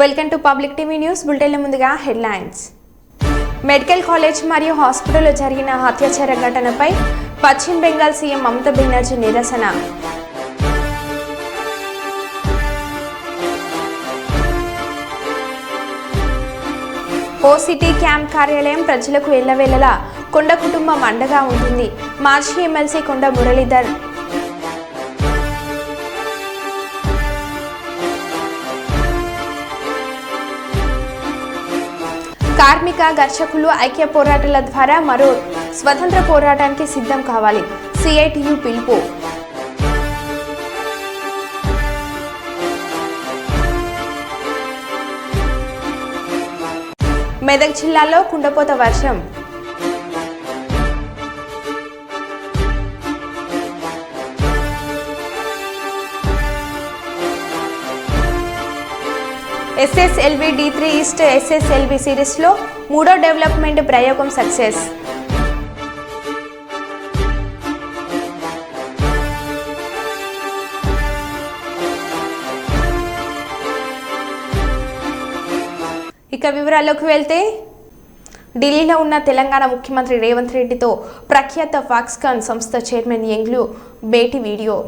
Welcome to public TV news bulletin ముందుగా headlines. Medical college మరియు హాస్పిటల్లో జరిగిన అత్యాచార ఘటనపై పశ్చిమ బెంగాల్ సీఎం మమతా బెనర్జీ నిరసన. ఓసిటీ క్యాంప్ కార్యాలయం ప్రజలకు ఎల్లవేళలా కొండ కుటుంబం అండగా ఉంటుంది. మాజీ ఎమ్మెల్సీ కొండ మురళీధర్. కార్మిక ఘర్షకులు ఐక్య పోరాటాల ద్వారా మరో స్వతంత్ర పోరాటానికి సిద్ధం కావాలి. సిఐటియు పిలుపు. మెదక్ జిల్లాలో కుండపోత వర్షం. SSLV D3 ఈస్ట్ SSLV సిరీస్లో మూడో డెవలప్మెంట్ ప్రయోగం సక్సెస్. ఇక వివరాల్లోకి వెళ్తే, ఢిల్లీలో ఉన్న తెలంగాణ ముఖ్యమంత్రి రేవంత్ రెడ్డితో ప్రఖ్యాత ఫాక్స్కాన్ సంస్థ చైర్మన్ యంగ్లు భేటీ వీడియో.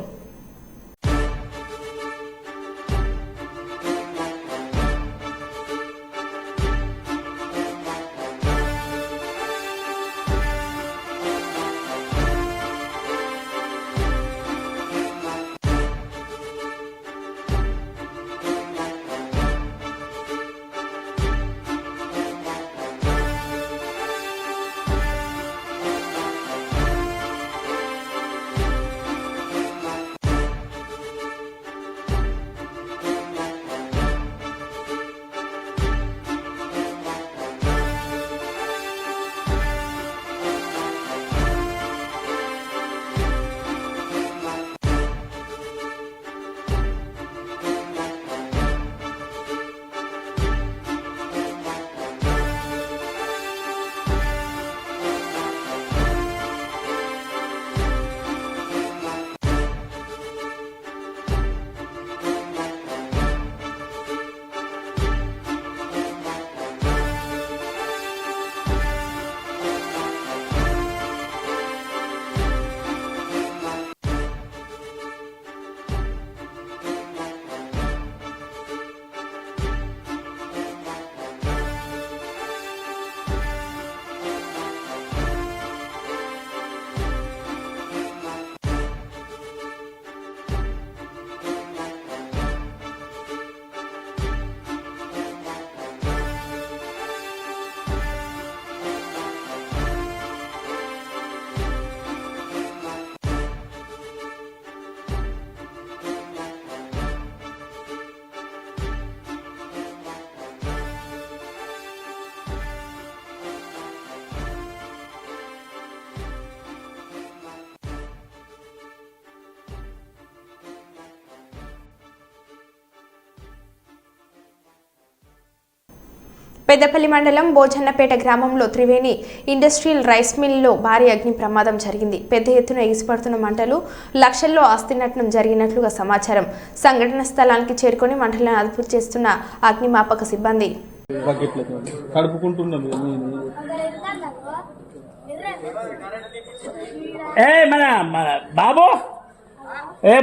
పెద్దపల్లి మండలం బోజన్నపేట గ్రామంలో త్రివేణి ఇండస్ట్రియల్ రైస్ మిల్లో భారీ అగ్ని ప్రమాదం జరిగింది. పెద్ద ఎత్తున ఎగిసిపడుతున్న మంటలు, లక్షల్లో ఆస్తి నష్టం జరిగినట్లుగా సమాచారం. సంఘటన స్థలానికి చేరుకొని మంటలను అదుపు చేస్తున్న అగ్నిమాపక సిబ్బంది.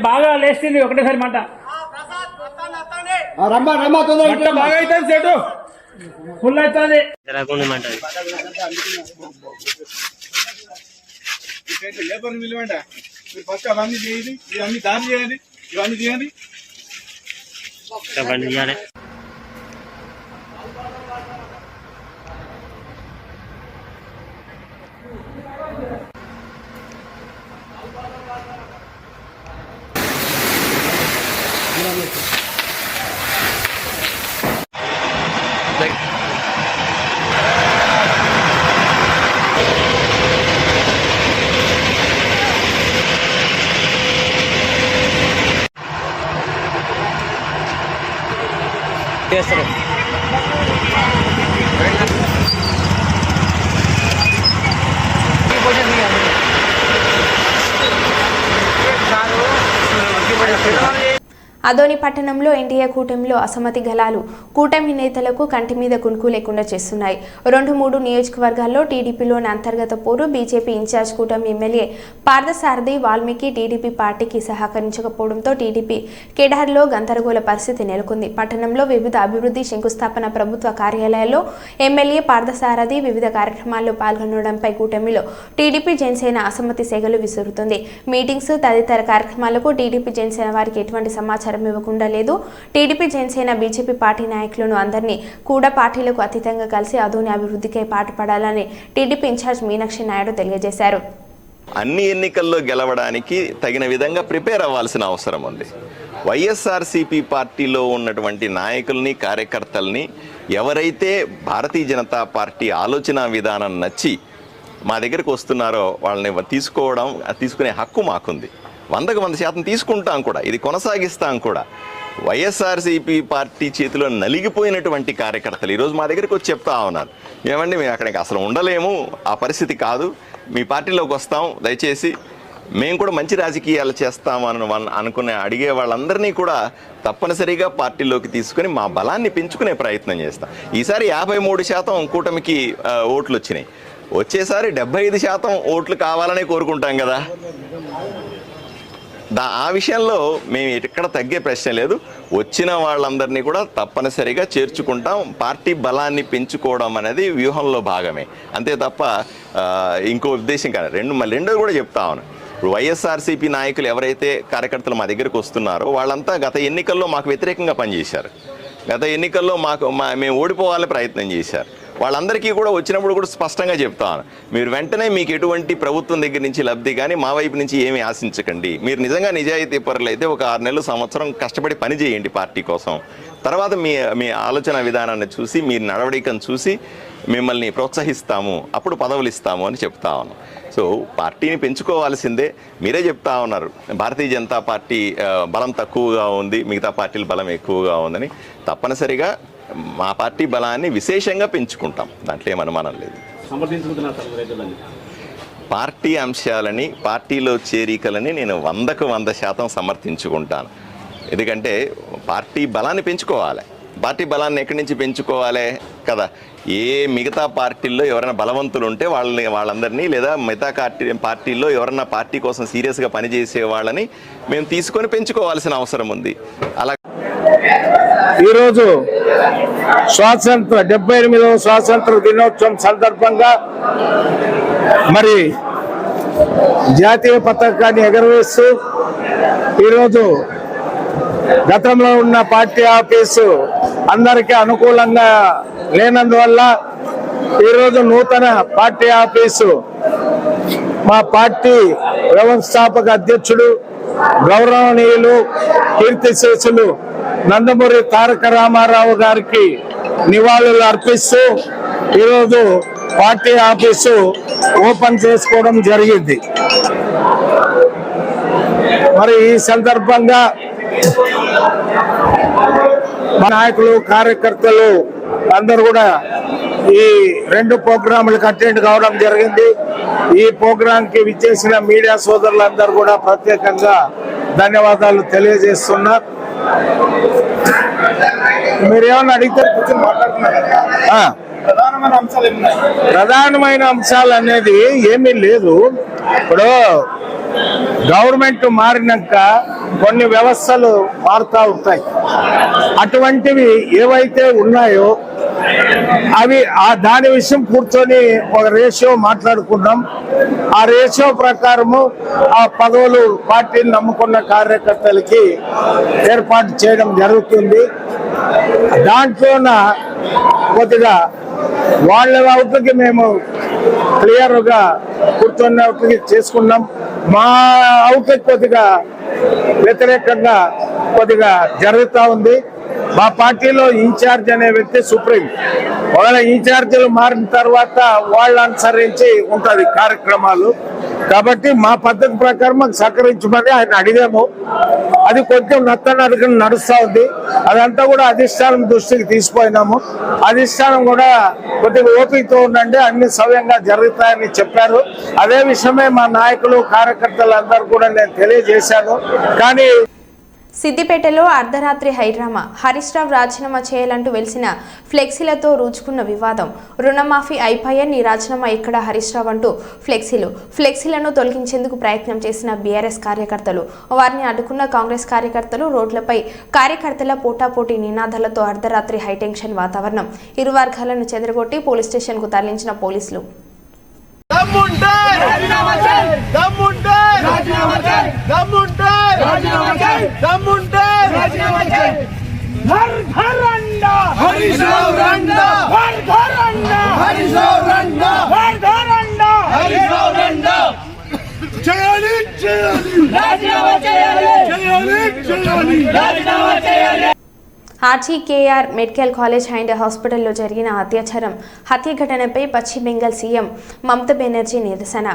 బాగా లేస్తుంది ఒకటేసారి మంట బాగా అయితే చెడు ఫుల్ అవుతుంది. లేబర్ నిలవండి, ఫస్ట్ అవన్నీ చేయండి, ఇవన్నీ దారి చేయండి, ఇవన్నీ చేయండి. చేస్తారు. అదోని పట్టణంలో ఎన్డీఏ కూటమిలో అసమ్మతి గలాలు కూటమి నేతలకు కంటి మీద కునుకు లేకుండా చేస్తున్నాయి. 2-3 నియోజకవర్గాల్లో టీడీపీలోని అంతర్గత పోరు, బీజేపీ ఇన్ఛార్జ్ కూటమి ఎమ్మెల్యే పార్థసారథి వాల్మీకి టీడీపీ పార్టీకి సహకరించకపోవడంతో టీడీపీ కేడర్లో గందరగోళ పరిస్థితి నెలకొంది. పట్టణంలో వివిధ అభివృద్ధి శంకుస్థాపన ప్రభుత్వ కార్యాలయాల్లో ఎమ్మెల్యే పార్థసారథి వివిధ కార్యక్రమాల్లో పాల్గొనడంపై కూటమిలో టీడీపీ జనసేన అసమ్మతి సెగలు విసురుతుంది. మీటింగ్స్ తదితర కార్యక్రమాలకు టీడీపీ జనసేన వారికి ఎటువంటి సమాచారం ఇవ్వకుండా లేదు. టీడీపీ జనసేన బీజేపీ పార్టీ నాయకులను అందరినీ కూడా పార్టీలకు అతీతంగా కలిసి అదోని అభివృద్ధికై పాటుపడాలని టీడీపీ ఇన్ఛార్జ్ మీనాక్షి నాయుడు తెలియజేశారు. అన్ని ఎన్నికల్లో గెలవడానికి తగిన విధంగా ప్రిపేర్ అవ్వాల్సిన అవసరం ఉంది. వైఎస్ఆర్సీపీ పార్టీలో ఉన్నటువంటి నాయకుల్ని, కార్యకర్తల్ని ఎవరైతే భారతీయ జనతా పార్టీ ఆలోచన విధానం నచ్చి మా దగ్గరికి వస్తున్నారో వాళ్ళని తీసుకునే హక్కు మాకుంది. 100% తీసుకుంటాం కూడా, ఇది కొనసాగిస్తాం కూడా. వైఎస్ఆర్సీపీ పార్టీ చేతిలో నలిగిపోయినటువంటి కార్యకర్తలు ఈరోజు మా దగ్గరికి వచ్చి చెప్తా ఉన్నారు, ఏమండి మేము అక్కడికి అసలు ఉండలేము, ఆ పరిస్థితి కాదు, మీ పార్టీలోకి వస్తాం, దయచేసి మేము కూడా మంచి రాజకీయాలు చేస్తామని అనుకునే అడిగే వాళ్ళందరినీ కూడా తప్పనిసరిగా పార్టీలోకి తీసుకుని మా బలాన్ని పెంచుకునే ప్రయత్నం చేస్తాం. ఈసారి 53% కూటమికి ఓట్లు వచ్చినాయి. వచ్చేసారి 75% ఓట్లు కావాలనే కోరుకుంటాం కదా. ఆ విషయంలో మేము ఎక్కడ తగ్గే ప్రశ్న లేదు. వచ్చిన వాళ్ళందరినీ కూడా తప్పనిసరిగా చేర్చుకుంటాం. పార్టీ బలాన్ని పెంచుకోవడం అనేది వ్యూహంలో భాగమే, అంతే తప్ప ఇంకో ఉద్దేశం కాదు. రెండోది కూడా చెప్తా ఉన్నాను. ఇప్పుడు వైఎస్ఆర్సీపీ నాయకులు ఎవరైతే కార్యకర్తలు మా దగ్గరకు వస్తున్నారో వాళ్ళంతా గత ఎన్నికల్లో మాకు వ్యతిరేకంగా పనిచేశారు. గత ఎన్నికల్లో మేము ఓడిపోవాలని ప్రయత్నం చేశారు. వాళ్ళందరికీ కూడా వచ్చినప్పుడు కూడా స్పష్టంగా చెప్తాను, మీరు వెంటనే మీకు ఎటువంటి ప్రభుత్వం దగ్గర నుంచి లబ్ధి కానీ మా వైపు నుంచి ఏమీ ఆశించకండి. మీరు నిజంగా నిజాయితీ పరులు అయితే ఒక 6 నెలలు, సంవత్సరం కష్టపడి పని చేయండి పార్టీ కోసం. తర్వాత మీ ఆలోచన విధానాన్ని చూసి, మీ నడవడికను చూసి మిమ్మల్ని ప్రోత్సహిస్తాము, అప్పుడు పదవులు ఇస్తాము అని చెప్తా ఉన్నాం. సో పార్టీని పెంచుకోవాల్సిందే. మీరే చెప్తా ఉన్నారు భారతీయ జనతా పార్టీ బలం తక్కువగా ఉంది, మిగతా పార్టీల బలం ఎక్కువగా ఉందని. తప్పనిసరిగా మా పార్టీ బలాన్ని విశేషంగా పెంచుకుంటాం, దాంట్లో ఏమనుమానం లేదు. పార్టీ అంశాలని, పార్టీలో చేరికలని నేను 100% సమర్థించుకుంటాను. ఎందుకంటే పార్టీ బలాన్ని పెంచుకోవాలి. పార్టీ బలాన్ని ఎక్కడి నుంచి పెంచుకోవాలి కదా. మిగతా పార్టీల్లో ఎవరైనా బలవంతులు ఉంటే వాళ్ళందరినీ, లేదా మిగతా పార్టీల్లో ఎవరైనా పార్టీ కోసం సీరియస్గా పనిచేసే వాళ్ళని మేము తీసుకొని పెంచుకోవాల్సిన అవసరం ఉంది. అలా ఈరోజు 78వ స్వాతంత్ర దినోత్సవం సందర్భంగా మరి జాతీయ పతాకాన్ని ఎగరవేస్తూ ఈరోజు గతంలో ఉన్న పార్టీ ఆఫీసు అందరికీ అనుకూలంగా లేనందువల్ల ఈరోజు నూతన పార్టీ ఆఫీసు మా పార్టీ వ్యవస్థాపక అధ్యక్షుడు గౌరవనీయులు కీర్తిశేషులు నందమూరి తారక రామారావు గారికి నివాళులు అర్పిస్తూ ఈరోజు పార్టీ ఆఫీసు ఓపెన్ చేసుకోవడం జరిగింది. మరి ఈ సందర్భంగా నాయకులు, కార్యకర్తలు అందరూ కూడా ఈ 2 ప్రోగ్రాములకు అటెండ్ కావడం జరిగింది. ఈ ప్రోగ్రాంకి విచ్చేసిన మీడియా సోదరులందరూ కూడా ప్రత్యేకంగా ధన్యవాదాలు తెలియజేస్తున్నారు. మీరేమన్నా అడిగితే ప్రధానమైన అంశాలు అనేది ఏమీ లేదు. ఇప్పుడు గవర్నమెంట్ మారినాక కొన్ని వ్యవస్థలు మారుతూ ఉంటాయి. అటువంటివి ఏవైతే ఉన్నాయో అవి దాని విషయం కూర్చొని ఒక రేషియో మాట్లాడుకున్నాం. ఆ రేషియో ప్రకారము ఆ పదవులు పార్టీని నమ్ముకున్న కార్యకర్తలకి ఏర్పాటు చేయడం జరుగుతుంది. దాంట్లోన కొద్దిగా వాళ్ళ అవుట్కి మేము క్లియర్గా కూర్చొని అవుట్కి చేసుకున్నాం. మా అవుట్కి కొద్దిగా వ్యతిరేకంగా కొద్దిగా జరుగుతూ ఉంది. మా పార్టీలో ఇన్ఛార్జ్ అనే వ్యక్తి సుప్రీం. ఒకవేళ ఇన్ఛార్జీలు మారిన తర్వాత వాళ్ళు అనుసరించి ఉంటుంది కార్యక్రమాలు. కాబట్టి మా పద్ధతి ప్రకారం మాకు సహకరించమని ఆయన అడిగాము. అది కొంచెం నత్తనడకన నడుస్తూ ఉంది. అదంతా కూడా అధిష్టానం దృష్టికి తీసుకుపోయినాము. అధిష్టానం కూడా కొద్దిగా ఓపికతో ఉండండి, అన్ని సవ్యంగా జరుగుతాయని చెప్పారు. అదే విషయమే మా నాయకులు, కార్యకర్తలందరూ కూడా నేను తెలియజేశాను. కానీ సిద్దిపేటలో అర్ధరాత్రి హైడ్రామా. హరీష్ రావు రాజీనామా చేయాలంటూ వెలిసిన ఫ్లెక్సీలతో రూచుకున్న వివాదం. రుణమాఫీ అయిపోయాని రాజీనామా ఎక్కడ హరీష్ రావు అంటూ ఫ్లెక్సీలను తొలగించేందుకు ప్రయత్నం చేసిన బీఆర్ఎస్ కార్యకర్తలు, వారిని అడ్డుకున్న కాంగ్రెస్ కార్యకర్తలు, రోడ్లపై కార్యకర్తల పోటాపోటీ నినాదాలతో అర్ధరాత్రి హైటెన్షన్ వాతావరణం. ఇరు వర్గాలను చెదరగొట్టి పోలీస్ స్టేషన్కు తరలించిన పోలీసులు. ఆర్జీకేఆర్ మెడికల్ కాలేజ్ అండ్ హాస్పిటల్లో జరిగిన హత్య ఘటనపై పశ్చిమ బెంగాల్ సీఎం మమతా బెనర్జీ నిరసన.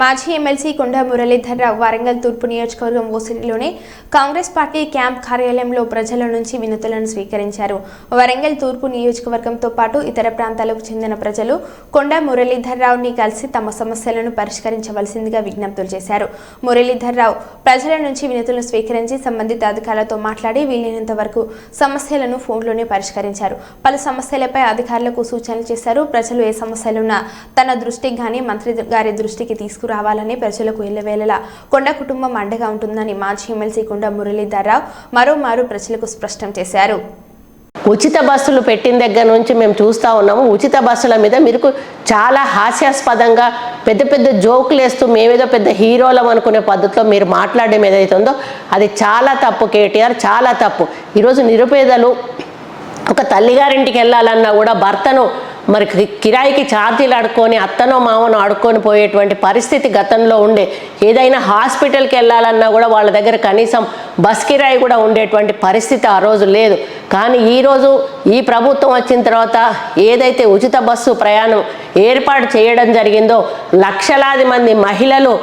మాజీ ఎమ్మెల్సీ కొండా మురళీధర్ రావు వరంగల్ తూర్పు నియోజకవర్గం ఓసిరిలోని కాంగ్రెస్ పార్టీ క్యాంప్ కార్యాలయంలో ప్రజల నుంచి వినతులను స్వీకరించారు. వరంగల్ తూర్పు నియోజకవర్గంతో పాటు ఇతర ప్రాంతాలకు చెందిన ప్రజలు కొండా మురళీధర్ రావుని కలిసి తమ సమస్యలను పరిష్కరించవలసిందిగా విజ్ఞప్తులు చేశారు. మురళీధర్ రావు ప్రజల నుంచి వినతులను స్వీకరించి సంబంధిత అధికారులతో మాట్లాడి వీలైనంత వరకు సమస్యలను ఫోన్లోనే పరిష్కరించారు. పలు సమస్యలపై అధికారులకు సూచనలు చేశారు. ప్రజలు ఏ సమస్యలున్నా తన దృష్టికి గానీ మంత్రి గారి దృష్టికి తీసుకురావాలని ప్రజలకు ఎల్లవేళలా కొండ కుటుంబం అండగా ఉంటుందని మాజీ ఎమ్మెల్సీ కొండా మురళీధర్ రావు మరోమారు ప్రజలకు స్పష్టం చేశారు. ఉచిత బస్సులు పెట్టిన దగ్గర నుంచి మేము చూస్తూ ఉన్నాము. ఉచిత బస్సుల మీద మీరు చాలా హాస్యాస్పదంగా పెద్ద పెద్ద జోకులు వేస్తూ మేమేదో పెద్ద హీరోలం అనుకునే పద్ధతిలో మీరు మాట్లాడడం ఏదైతుందో అది చాలా తప్పు. కేటీఆర్ చాలా తప్పు. ఈరోజు నిరుపేదలు ఒక తల్లిగారింటికి వెళ్ళాలన్నా కూడా భర్తను మరి కిరాయికి ఛార్జీలు అడుక్కొని అత్తనో మామనో అడుక్కొని పోయేటువంటి పరిస్థితి గతంలో ఉండే. ఏదైనా హాస్పిటల్కి వెళ్ళాలన్నా కూడా వాళ్ళ దగ్గర కనీసం బస్ కిరాయి కూడా ఉండేటువంటి పరిస్థితి ఆ రోజు లేదు. కానీ ఈరోజు ఈ ప్రభుత్వం వచ్చిన తర్వాత ఏదైతే ఉచిత బస్సు ప్రయాణం ఏర్పాటు చేయడం జరిగిందో లక్షలాది మంది మహిళలు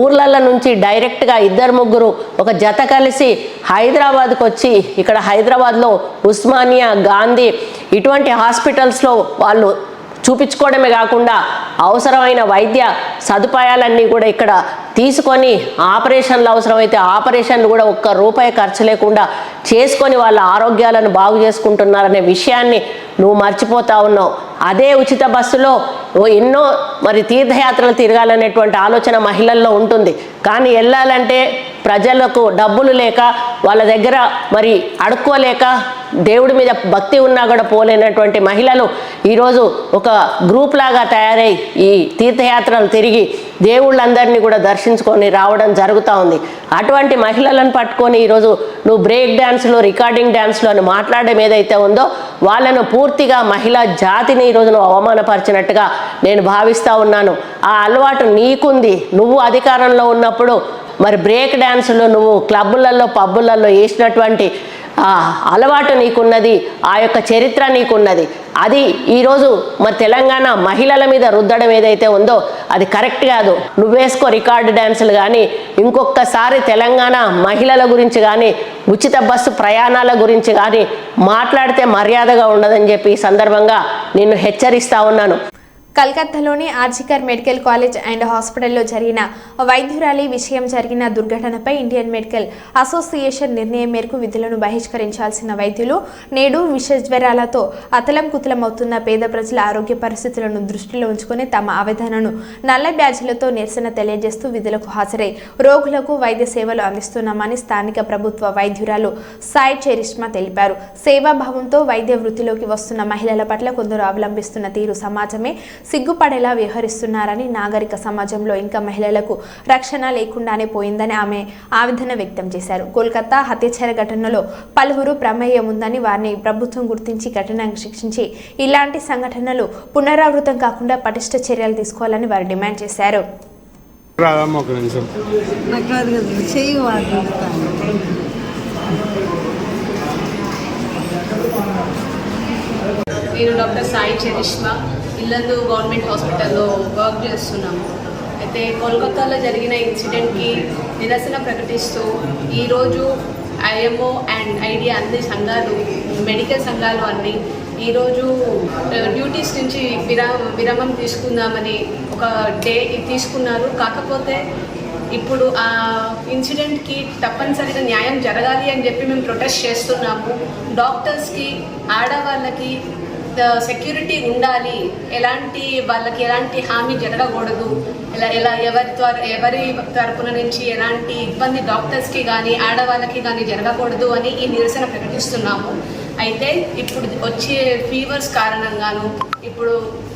ఊర్ల నుంచి డైరెక్ట్గా 2-3 ఒక జత కలిసి హైదరాబాద్కు వచ్చి ఇక్కడ హైదరాబాద్లో ఉస్మానియా, గాంధీ ఇటువంటి హాస్పిటల్స్లో వాళ్ళు చూపించుకోవడమే కాకుండా అవసరమైన వైద్య సదుపాయాలన్నీ కూడా ఇక్కడ తీసుకొని ఆపరేషన్లు అవసరమైతే ఆపరేషన్లు కూడా ₹1 ఖర్చు లేకుండా చేసుకొని వాళ్ళ ఆరోగ్యాలను బాగు చేసుకుంటున్నారనే విషయాన్ని నువ్వు మర్చిపోతా ఉన్నావు. అదే ఉచిత బస్సులో ఎన్నో మరి తీర్థయాత్రలు తిరగాలనేటువంటి ఆలోచన మహిళల్లో ఉంటుంది. కానీ వెళ్ళాలంటే ప్రజలకు డబ్బులు లేక వాళ్ళ దగ్గర మరి అడుక్కోలేక దేవుడి మీద భక్తి ఉన్నా కూడా పోలేనటువంటి మహిళలు ఈరోజు ఒక గ్రూప్ లాగా తయారై ఈ తీర్థయాత్రలు తిరిగి దేవుళ్ళందరినీ కూడా దర్శించుకొని రావడం జరుగుతూ ఉంది. అటువంటి మహిళలను పట్టుకొని ఈరోజు నువ్వు బ్రేక్ డ్యాన్స్లో రికార్డింగ్ డ్యాన్స్లో అని మాట్లాడడం ఏదైతే ఉందో వాళ్ళను పూర్తిగా మహిళా జాతిని ఈరోజు నువ్వు అవమానపరిచినట్టుగా నేను భావిస్తూ ఉన్నాను. ఆ అలవాటు నీకుంది. నువ్వు అధికారంలో ఉన్నప్పుడు మరి బ్రేక్ డ్యాన్సులు నువ్వు క్లబ్బులలో పబ్బులలో వేసినటువంటి అలవాటు నీకున్నది, ఆ యొక్క చరిత్ర నీకున్నది. అది ఈరోజు మరి తెలంగాణ మహిళల మీద రుద్దడం ఏదైతే ఉందో అది కరెక్ట్ కాదు. నువ్వేసుకో రికార్డు డ్యాన్సులు కానీ ఇంకొకసారి తెలంగాణ మహిళల గురించి కానీ ఉచిత బస్సు ప్రయాణాల గురించి కానీ మాట్లాడితే మర్యాదగా ఉండదని చెప్పి ఈ సందర్భంగా నిన్ను హెచ్చరిస్తా ఉన్నాను. కలకత్తాలోని ఆర్జికర్ మెడికల్ కాలేజ్ అండ్ హాస్పిటల్లో జరిగిన వైద్యురాలి విషయం జరిగిన దుర్ఘటనపై ఇండియన్ మెడికల్ అసోసియేషన్ నిర్ణయం మేరకు విధులను బహిష్కరించాల్సిన వైద్యులు నేడు విషజ్వరాలతో అతలం కుతలమవుతున్న పేద ప్రజల ఆరోగ్య పరిస్థితులను దృష్టిలో ఉంచుకొని తమ ఆవేదనను నల్ల బ్యాడ్జీలతో నిరసన తెలియజేస్తూ విధులకు హాజరై రోగులకు వైద్య సేవలు అందిస్తున్నామని స్థానిక ప్రభుత్వ వైద్యురాలు సాయి చెరిష్మా తెలిపారు. సేవాభావంతో వైద్య వృత్తిలోకి వస్తున్న మహిళల పట్ల కొందరు అవలంబిస్తున్న తీరు సమాజమే సిగ్గుపడేలా వ్యవహరిస్తున్నారని, నాగరిక సమాజంలో ఇంకా మహిళలకు రక్షణ లేకుండానే పోయిందని ఆమె ఆవేదన వ్యక్తం చేశారు. కోల్కతా హత్యాచార ఘటనలో పలువురు ప్రమేయం ఉందని, వారిని ప్రభుత్వం గుర్తించి కఠినంగా శిక్షించి ఇలాంటి సంఘటనలు పునరావృతం కాకుండా పటిష్ట చర్యలు తీసుకోవాలని వారు డిమాండ్ చేశారు. నేను డాక్టర్ సాయి చెరిష్మా ఇల్లందు గవర్నమెంట్ హాస్పిటల్లో వర్క్ చేస్తున్నాము. అయితే కోల్కతాలో జరిగిన ఇన్సిడెంట్కి నిరసన ప్రకటిస్తూ ఈరోజు ఐఎంఓ అండ్ ఐడియా అన్ని సంఘాలు, మెడికల్ సంఘాలు అన్నీ ఈరోజు డ్యూటీస్ నుంచి విరామం తీసుకుందామని ఒక డే తీసుకున్నారు. కాకపోతే ఇప్పుడు ఆ ఇన్సిడెంట్కి తప్పనిసరిగా న్యాయం జరగాలి అని చెప్పి మేము ప్రొటెస్ట్ చేస్తున్నాము. డాక్టర్స్కి, ఆడవాళ్ళకి సెక్యూరిటీ ఉండాలి, వాళ్ళకి ఎలాంటి హామీ జరగకూడదు, ఎవరి తరపున నుంచి ఎలాంటి ఇబ్బంది డాక్టర్స్కి కానీ ఆడవాళ్ళకి కానీ జరగకూడదు అని ఈ నిరసన ప్రకటిస్తున్నాము. అయితే ఇప్పుడు వచ్చే ఫీవర్స్ కారణంగాను ఇప్పుడు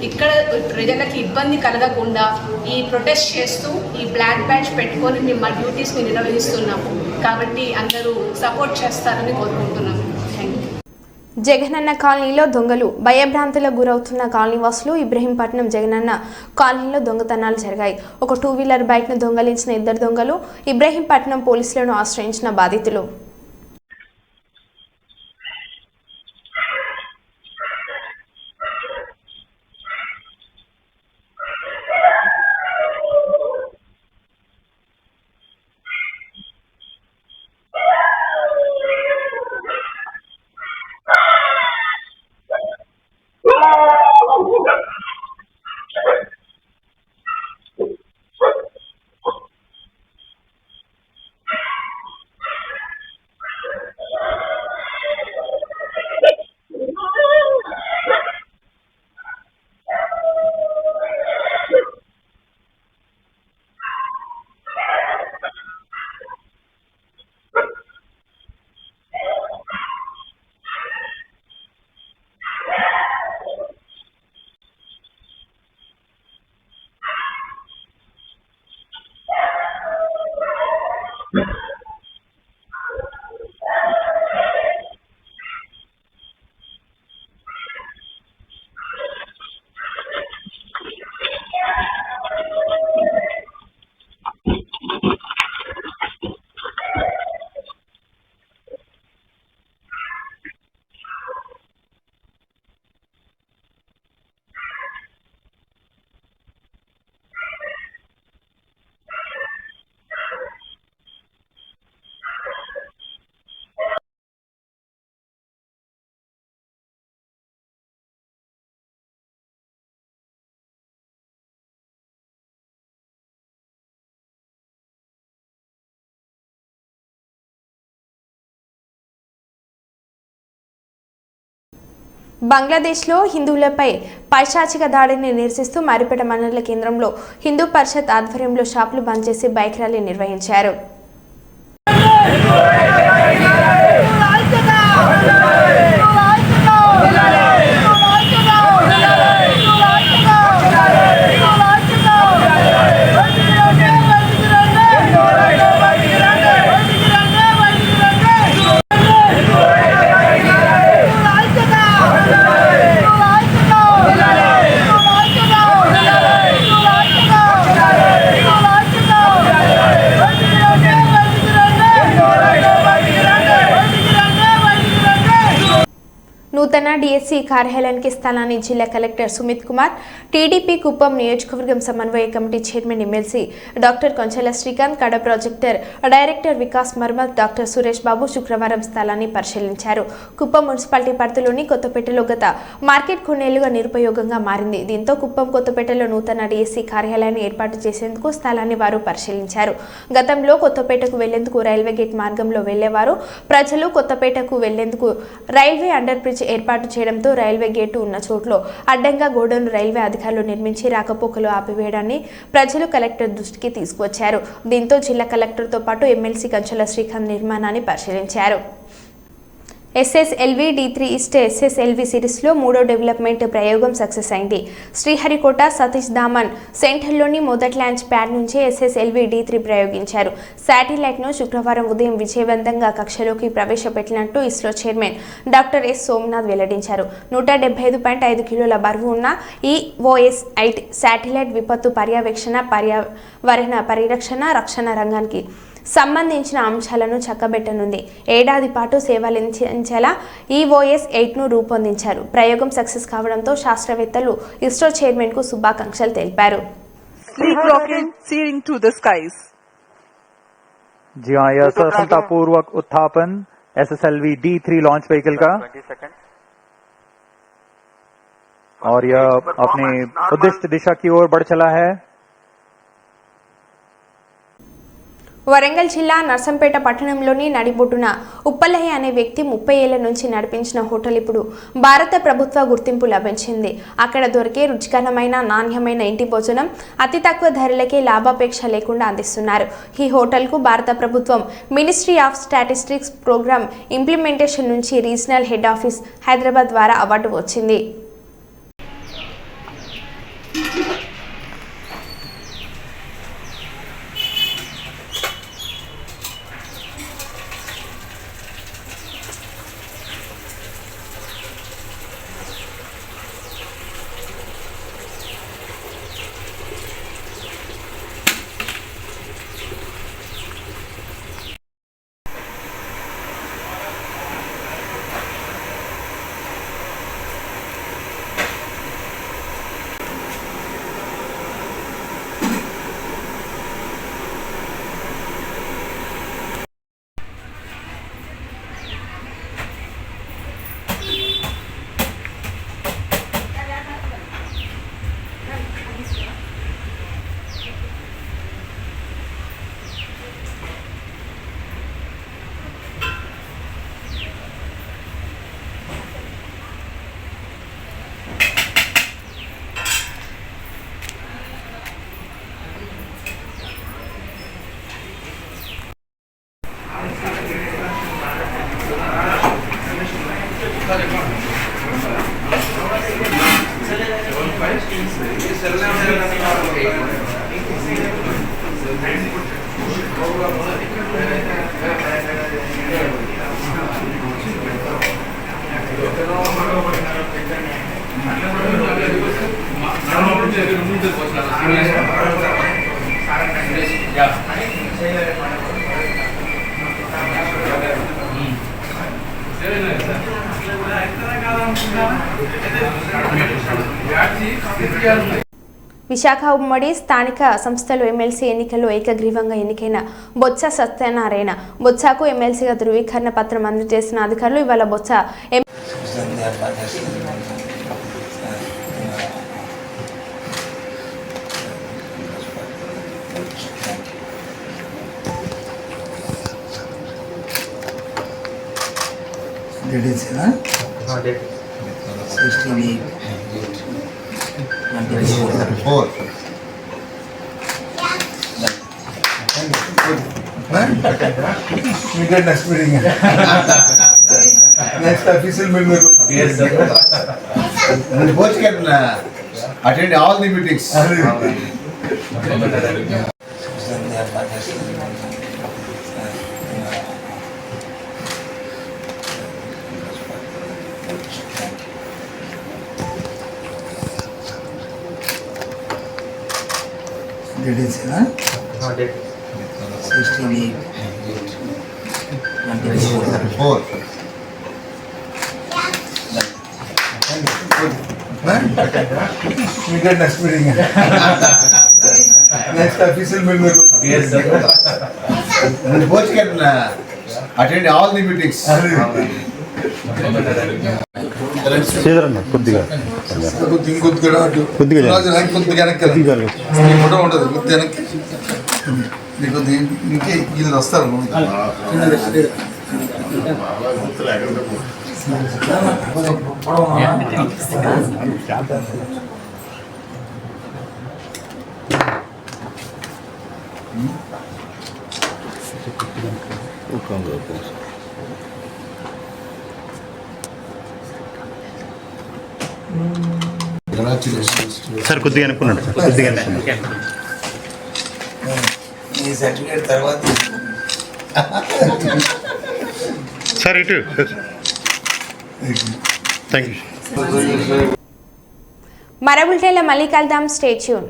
ఇక్కడ ప్రజలకి ఇబ్బంది కలగకుండా ఈ ప్రొటెస్ట్ చేస్తూ ఈ బ్లాక్ బ్యాడ్జ్ పెట్టుకొని మేము మా డ్యూటీస్ని నిర్వహిస్తున్నాము. కాబట్టి అందరూ సపోర్ట్ చేస్తారని కోరుకుంటున్నాము. జగనన్న కాలనీలో దొంగలు, భయభ్రాంతులకు గురవుతున్న కాలనీవాసులు. ఇబ్రహీంపట్నం జగనన్న కాలనీలో దొంగతనాలు జరిగాయి. ఒక 2 వీలర్ బైక్ను దొంగలించిన 2 దొంగలు ఇబ్రహీంపట్నం పోలీసులను ఆశ్రయించిన బాధితులు. బంగ్లాదేశ్లో హిందువులపై పైశాచిక దాడిని నిరసిస్తూ మరిపేట మండల కేంద్రంలో హిందూ పరిషత్ ఆధ్వర్యంలో షాపులు బంద్ చేసి బైక్ ర్యాలీ నిర్వహించారు. నూతన డిఎస్సి కార్యాలయానికి స్థలాన్ని జిల్లా కలెక్టర్ సుమిత్ కుమార్, టీడీపీ కుప్పం నియోజకవర్గం సమన్వయ committee chairman MLC doctor Konchela Srikanth, కడ projector director Vikas Marmat, doctor Suresh Babu శుక్రవారం స్థలాన్ని పరిశీలించారు. కుప్పం మున్సిపాలిటీ పరిధిలోని కొత్తపేటలో గత మార్కెట్ కొన్నేళ్లుగా నిరుపయోగంగా మారింది. దీంతో కుప్పం కొత్తపేటలో నూతన డిఎస్సి కార్యాలయాన్ని ఏర్పాటు చేసేందుకు స్థలాన్ని వారు పరిశీలించారు. గతంలో కొత్తపేటకు వెళ్లేందుకు రైల్వే గేట్ మార్గంలో వెళ్లేవారు. ప్రజలు కొత్తపేటకు వెళ్లేందుకు రైల్వే అండర్ బ్రిడ్జ్ ఏర్పాటు చేయడంతో రైల్వే గేటు ఉన్న చోట్లో అడ్డంగా గోడౌన్ రైల్వే అధికారులు నిర్మించి రాకపోకలు ఆపివేయడాన్ని ప్రజలు కలెక్టర్ దృష్టికి తీసుకువచ్చారు. దీంతో జిల్లా కలెక్టర్తో పాటు ఎమ్మెల్సీ కంచెల శ్రీకాంత్ నిర్మాణాన్ని పరిశీలించారు. SSLV D3 ఈస్ట్ SSLV సిరీస్లో 3వ డెవలప్మెంట్ ప్రయోగం సక్సెస్ అయింది. శ్రీహరికోట సతీష్ ధామన్ సెంటర్లోని మొదటి లాంచ్ ప్యాడ్ నుంచి SSLV D3 ప్రయోగించారు. శాటిలైట్ను శుక్రవారం ఉదయం విజయవంతంగా కక్షలోకి ప్రవేశపెట్టినట్టు ISRO chairman doctor S Somanath వెల్లడించారు. 175.5 కిలోల బరువు ఉన్న ఈ OS-8 శాటిలైట్ విపత్తు పర్యవేక్షణ, పర్యావరణ పరిరక్షణ, రక్షణ రంగానికి సంబంధించిన అంశాలను చక్కబెట్టనుంది. ఏడాది పాటు సేవలందించేలా ఈ OS-8ను రూపొందించారు. ప్రయోగం సక్సెస్ కావడంతో శాస్త్రవేత్తలు ఇస్రో చైర్మన్ కు శుభాకాంక్షలు తెలిపారు. Sleek rocket soaring through the skies. जी हाँ, यह सफलतापूर्वक उत्थापन SSLV D3 लॉन्च व्हीकल का और यह अपने उद्दिष्ट दिशा की ओर बढ़ चला है. వరంగల్ జిల్లా నర్సంపేట పట్టణంలోని నడిబొడ్డున ఉప్పలయ్య అనే వ్యక్తి 30 ఏళ్ల నుంచి నడిపించిన హోటల్ ఇప్పుడు భారత ప్రభుత్వ గుర్తింపు లభించింది. అక్కడ దొరికే రుచికరమైన, నాణ్యమైన ఇంటి భోజనం అతి తక్కువ ధరలకే లాభాపేక్ష లేకుండా అందిస్తున్నారు. ఈ హోటల్కు భారత ప్రభుత్వం ministry of statistics programme implementation నుంచి రీజనల్ హెడ్ ఆఫీస్ హైదరాబాద్ ద్వారా అవార్డు వచ్చింది. విశాఖ ఉమ్మడి స్థానిక సంస్థలు ఎమ్మెల్సీ ఎన్నికల్లో ఏకగ్రీవంగా ఎన్నికైన బొత్స సత్యనారాయణ బొత్సకు ఎమ్మెల్సీగా ధృవీకరణ పత్రం అందజేసిన అధికారులు ఇవాళ Botsa Next meeting. Next official meeting. Yes, sir. Both can attend all the meetings. Details, huh? 16, 4. We get next meeting. Next official meeting. Yes, sir. Both can attend all the meetings. శ్రీధరన్న కొద్దిగా కొద్దిగా ఫోటో ఉంటుంది కొద్దిగా వెనక్కి నీకు ఇంకే వీళ్ళు వస్తారు sir కొద్దిగా అనుకున్నాడు సార్ కొద్దిగా ఈ సర్టిఫికేట్ తర్వాత సార్ ఇటు థ్యాంక్ యూ మరో బులెటిన్లో మళ్ళీ కలుద్దాం. Stay tune.